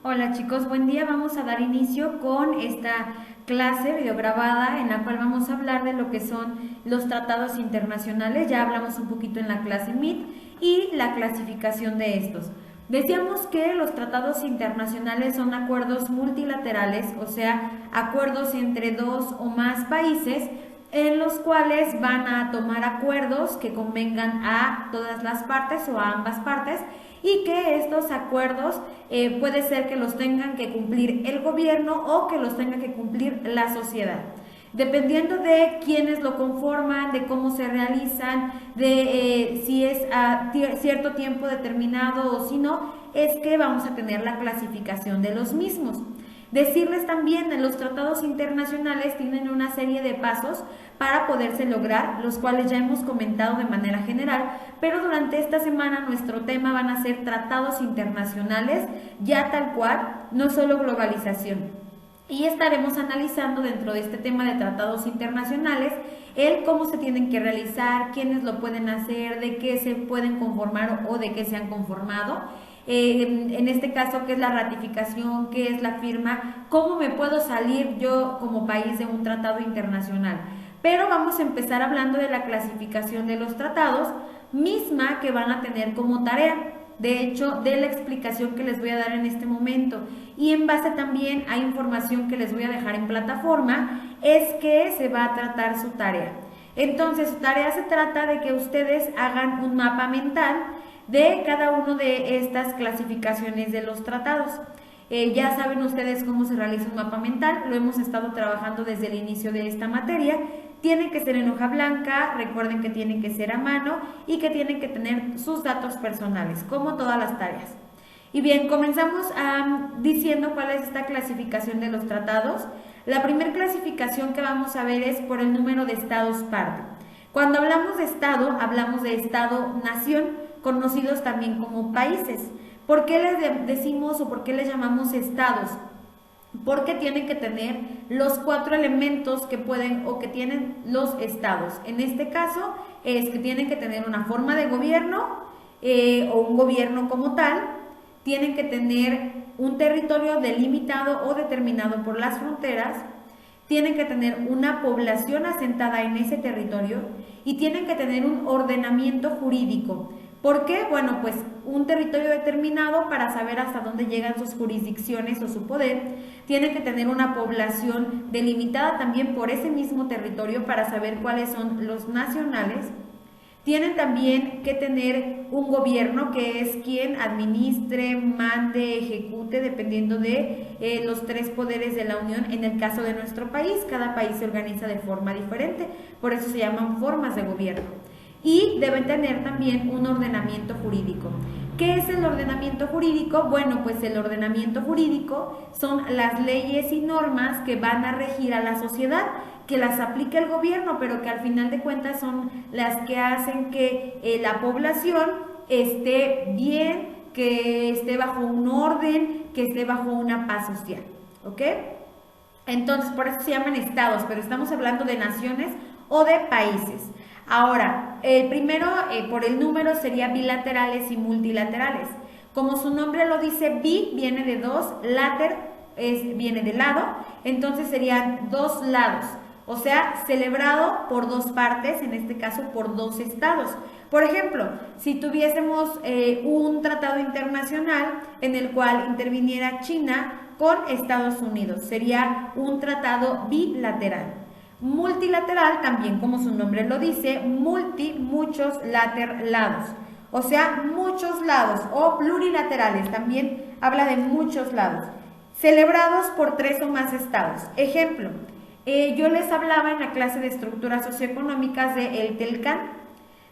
Hola chicos, buen día. Vamos a dar inicio con esta clase videograbada en la cual vamos a hablar de lo que son los tratados internacionales. Ya hablamos un poquito en la clase MIT y la clasificación de estos. Decíamos que los tratados internacionales son acuerdos multilaterales, o sea, acuerdos entre dos o más países en los cuales van a tomar acuerdos que convengan a todas las partes o a ambas partes y que estos acuerdos puede ser que los tengan que cumplir el gobierno o que los tenga que cumplir la sociedad. Dependiendo de quiénes lo conforman, de cómo se realizan, de si es a cierto tiempo determinado o si no, es que vamos a tener la clasificación de los mismos. Decirles también que los tratados internacionales tienen una serie de pasos para poderse lograr, los cuales ya hemos comentado de manera general, pero durante esta semana nuestro tema van a ser tratados internacionales, ya tal cual, no solo globalización. Y estaremos analizando dentro de este tema de tratados internacionales el cómo se tienen que realizar, quiénes lo pueden hacer, de qué se pueden conformar o de qué se han conformado. En este caso, qué es la ratificación, qué es la firma, cómo me puedo salir yo como país de un tratado internacional. Pero vamos a empezar hablando de la clasificación de los tratados, misma que van a tener como tarea. De hecho, de la explicación que les voy a dar en este momento y en base también a información que les voy a dejar en plataforma, es que se va a tratar su tarea. Entonces, su tarea se trata de que ustedes hagan un mapa mental de cada uno de estas clasificaciones de los tratados. Ya saben ustedes cómo se realiza un mapa mental, lo hemos estado trabajando desde el inicio de esta materia. Tienen que ser en hoja blanca, recuerden que tienen que ser a mano y que tienen que tener sus datos personales, como todas las tareas. Y bien, comenzamos diciendo cuál es esta clasificación de los tratados. La primera clasificación que vamos a ver es por el número de estados parte. Cuando hablamos de estado, hablamos de estado-nación, conocidos también como países. ¿Por qué les decimos o por qué les llamamos estados? Porque tienen que tener los 4 elementos que pueden o que tienen los estados. En este caso es que tienen que tener una forma de gobierno o un gobierno como tal, tienen que tener un territorio delimitado o determinado por las fronteras, tienen que tener una población asentada en ese territorio y tienen que tener un ordenamiento jurídico. ¿Por qué? Bueno, pues un territorio determinado para saber hasta dónde llegan sus jurisdicciones o su poder. Tienen que tener una población delimitada también por ese mismo territorio para saber cuáles son los nacionales. Tienen también que tener un gobierno que es quien administre, mande, ejecute, dependiendo de los 3 poderes de la Unión. En el caso de nuestro país, cada país se organiza de forma diferente, por eso se llaman formas de gobierno. Y deben tener también un ordenamiento jurídico. ¿Qué es el ordenamiento jurídico? Bueno, pues el ordenamiento jurídico son las leyes y normas que van a regir a la sociedad, que las aplica el gobierno, pero que al final de cuentas son las que hacen que la población esté bien, que esté bajo un orden, que esté bajo una paz social. ¿Ok? Entonces, por eso se llaman estados, pero estamos hablando de naciones o de países. Ahora, el primero por el número sería bilaterales y multilaterales. Como su nombre lo dice, bi viene de dos, later viene de lado, entonces serían 2 lados. O sea, celebrado por 2 partes, en este caso por 2 estados. Por ejemplo, si tuviésemos un tratado internacional en el cual interviniera China con Estados Unidos, sería un tratado bilateral. Multilateral, también como su nombre lo dice, multi, muchos, later, lados. O sea, muchos lados, o plurilaterales, también habla de muchos lados. Celebrados por 3 o más estados. Ejemplo, yo les hablaba en la clase de estructuras socioeconómicas de el TELCAN.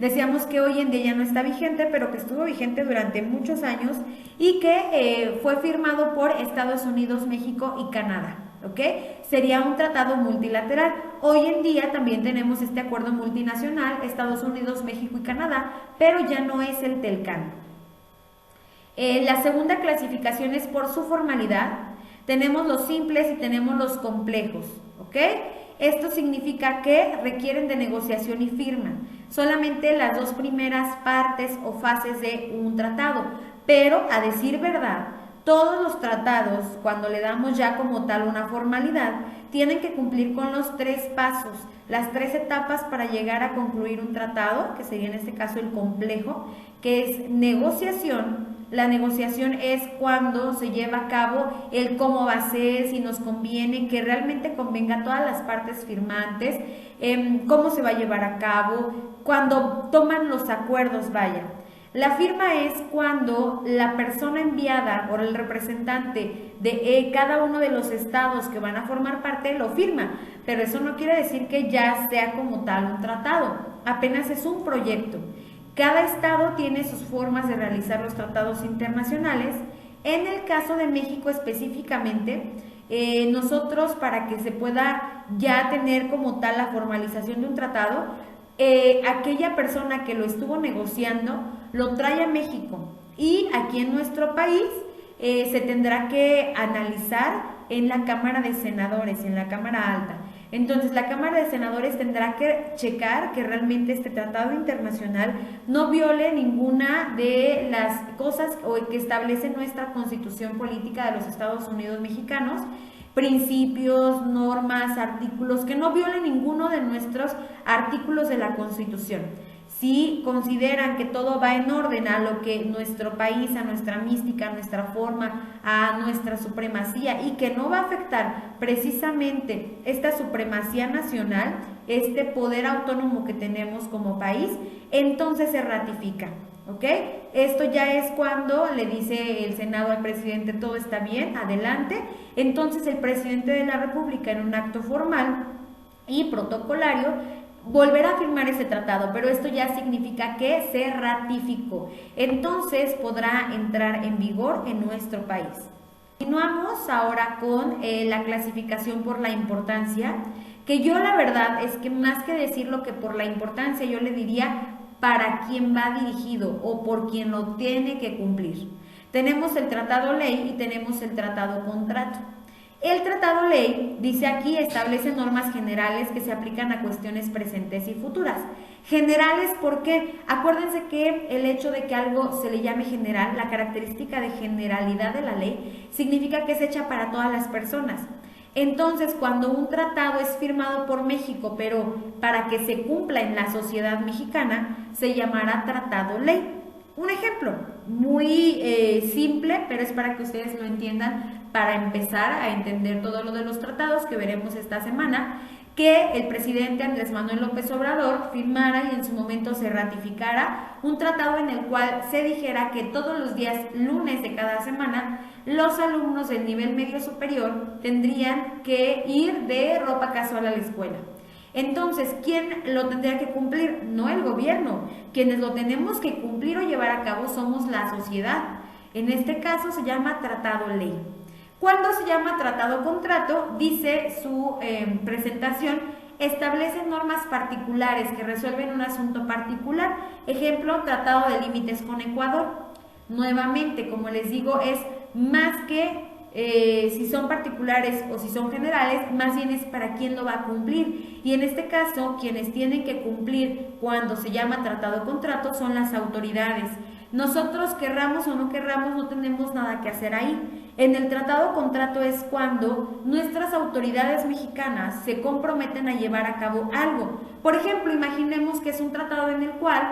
Decíamos que hoy en día ya no está vigente, pero que estuvo vigente durante muchos años y que fue firmado por Estados Unidos, México y Canadá. ¿Ok? Sería un tratado multilateral. Hoy en día también tenemos este acuerdo multinacional, Estados Unidos, México y Canadá, pero ya no es el TELCAN. La segunda clasificación es por su formalidad. Tenemos los simples y tenemos los complejos. ¿Ok? Esto significa que requieren de negociación y firma. Solamente las 2 primeras partes o fases de un tratado. Pero, a decir verdad, todos los tratados, cuando le damos ya como tal una formalidad, tienen que cumplir con los 3 pasos, las 3 etapas para llegar a concluir un tratado, que sería en este caso el complejo, que es negociación. La negociación es cuando se lleva a cabo el cómo va a ser, si nos conviene, que realmente convenga a todas las partes firmantes, cómo se va a llevar a cabo, cuando toman los acuerdos, vaya. La firma es cuando la persona enviada o el representante de cada uno de los estados que van a formar parte lo firma, pero eso no quiere decir que ya sea como tal un tratado, apenas es un proyecto. Cada estado tiene sus formas de realizar los tratados internacionales. En el caso de México específicamente, nosotros, para que se pueda ya tener como tal la formalización de un tratado, aquella persona que lo estuvo negociando lo trae a México, y aquí en nuestro país se tendrá que analizar en la Cámara de Senadores, en la Cámara Alta. Entonces la Cámara de Senadores tendrá que checar que realmente este tratado internacional no viole ninguna de las cosas que establece nuestra Constitución Política de los Estados Unidos Mexicanos, principios, normas, artículos, que no violen ninguno de nuestros artículos de la Constitución. Si consideran que todo va en orden a lo que nuestro país, a nuestra mística, a nuestra forma, a nuestra supremacía, y que no va a afectar precisamente esta supremacía nacional, este poder autónomo que tenemos como país, entonces se ratifica. ¿Ok? Esto ya es cuando le dice el Senado al presidente: todo está bien, adelante. Entonces el presidente de la República, en un acto formal y protocolario, volverá a firmar ese tratado, pero esto ya significa que se ratificó. Entonces podrá entrar en vigor en nuestro país. Continuamos ahora con la clasificación por la importancia, que yo la verdad es que más que decirlo que por la importancia, yo le diría para quién va dirigido o por quién lo tiene que cumplir. Tenemos el tratado ley y tenemos el tratado contrato. El tratado ley, dice aquí, establece normas generales que se aplican a cuestiones presentes y futuras. Generales, ¿por qué? Acuérdense que el hecho de que algo se le llame general, la característica de generalidad de la ley, significa que es hecha para todas las personas. Entonces, cuando un tratado es firmado por México, pero para que se cumpla en la sociedad mexicana, se llamará tratado ley. Un ejemplo muy simple, pero es para que ustedes lo entiendan, para empezar a entender todo lo de los tratados que veremos esta semana, que el presidente Andrés Manuel López Obrador firmara y en su momento se ratificara un tratado en el cual se dijera que todos los días lunes de cada semana los alumnos del nivel medio superior tendrían que ir de ropa casual a la escuela. Entonces, ¿quién lo tendría que cumplir? No el gobierno. Quienes lo tenemos que cumplir o llevar a cabo somos la sociedad. En este caso se llama tratado ley. Cuando se llama tratado contrato, dice su presentación, establece normas particulares que resuelven un asunto particular. Ejemplo, tratado de límites con Ecuador. Nuevamente, como les digo, es más que si son particulares o si son generales, más bien es para quién lo va a cumplir. Y en este caso, quienes tienen que cumplir cuando se llama tratado contrato son las autoridades. Nosotros, querramos o no querramos, no tenemos nada que hacer ahí. En el tratado contrato es cuando nuestras autoridades mexicanas se comprometen a llevar a cabo algo. Por ejemplo, imaginemos que es un tratado en el cual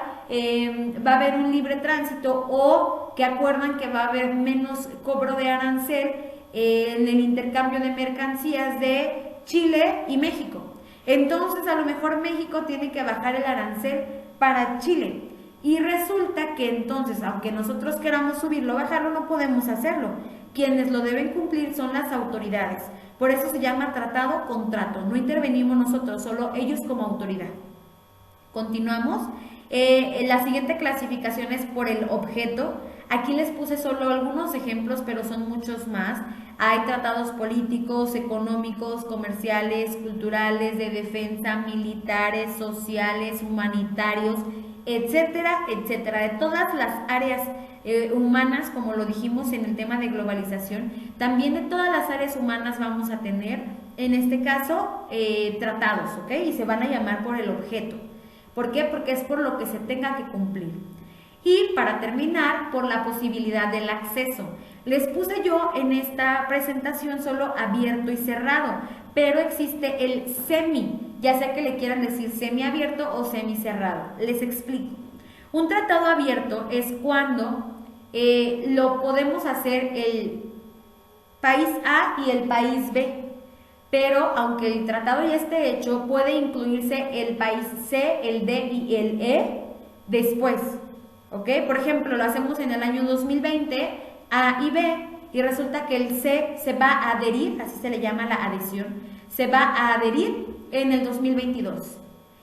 va a haber un libre tránsito, o que acuerdan que va a haber menos cobro de arancel en el intercambio de mercancías de Chile y México. Entonces, a lo mejor México tiene que bajar el arancel para Chile. Y resulta que entonces, aunque nosotros queramos subirlo o bajarlo, no podemos hacerlo. Quienes lo deben cumplir son las autoridades. Por eso se llama tratado contrato. No intervenimos nosotros, solo ellos como autoridad. Continuamos. La siguiente clasificación es por el objeto. Aquí les puse solo algunos ejemplos, pero son muchos más. Hay tratados políticos, económicos, comerciales, culturales, de defensa, militares, sociales, humanitarios, etcétera, etcétera. De todas las áreas humanas, como lo dijimos en el tema de globalización, también de todas las áreas humanas vamos a tener, en este caso, tratados, ¿ok? Y se van a llamar por el objeto. ¿Por qué? Porque es por lo que se tenga que cumplir. Y para terminar, por la posibilidad del acceso. Les puse yo en esta presentación solo abierto y cerrado, pero existe el semi, ya sea que le quieran decir semiabierto o semicerrado. Les explico. Un tratado abierto es cuando lo podemos hacer el país A y el país B, pero aunque el tratado ya esté hecho, puede incluirse el país C, el D y el E después, ¿ok? Por ejemplo, lo hacemos en el año 2020, A y B, y resulta que el C se va a adherir, así se le llama la adhesión, se va a adherir en el 2022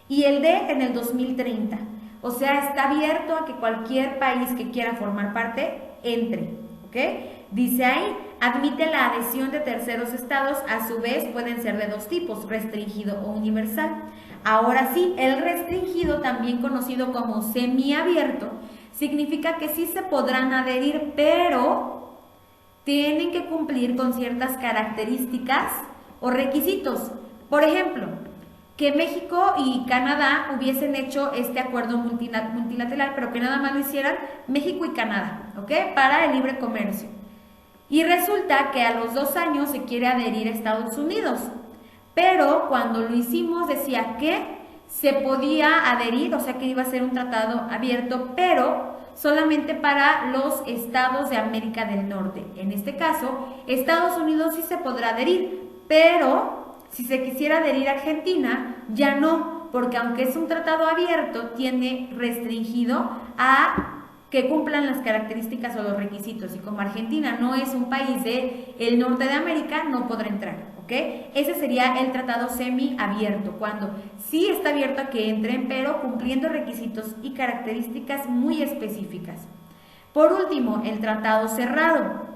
y el D en el 2030. O sea, está abierto a que cualquier país que quiera formar parte entre, ¿ok? Dice ahí, admite la adhesión de terceros estados, a su vez pueden ser de dos tipos, restringido o universal. Ahora sí, el restringido, también conocido como semiabierto, significa que sí se podrán adherir, pero tienen que cumplir con ciertas características o requisitos. Por ejemplo, que México y Canadá hubiesen hecho este acuerdo multilateral, pero que nada más lo hicieran México y Canadá, ¿ok? Para el libre comercio. Y resulta que a los 2 años se quiere adherir a Estados Unidos, pero cuando lo hicimos decía que se podía adherir, o sea que iba a ser un tratado abierto, pero solamente para los estados de América del Norte. En este caso, Estados Unidos sí se podrá adherir, pero si se quisiera adherir a Argentina, ya no, porque aunque es un tratado abierto, tiene restringido a que cumplan las características o los requisitos, y como Argentina no es un país del norte de América, no podrá entrar, ¿ok? Ese sería el tratado semiabierto, cuando sí está abierto a que entren, pero cumpliendo requisitos y características muy específicas. Por último, el tratado cerrado.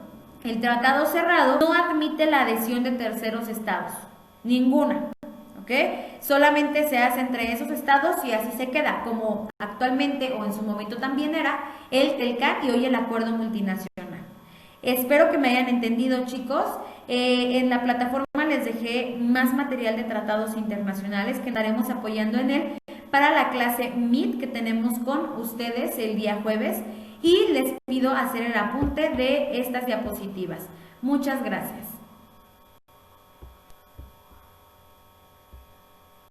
El tratado cerrado no admite la adhesión de terceros estados, ninguna, ¿ok? Solamente se hace entre esos estados y así se queda, como actualmente o en su momento también era el TELCAN y hoy el Acuerdo Multinacional. Espero que me hayan entendido, chicos. En la plataforma les dejé más material de tratados internacionales que estaremos apoyando en él para la clase Meet que tenemos con ustedes el día jueves, y les pido hacer el apunte de estas diapositivas. Muchas gracias.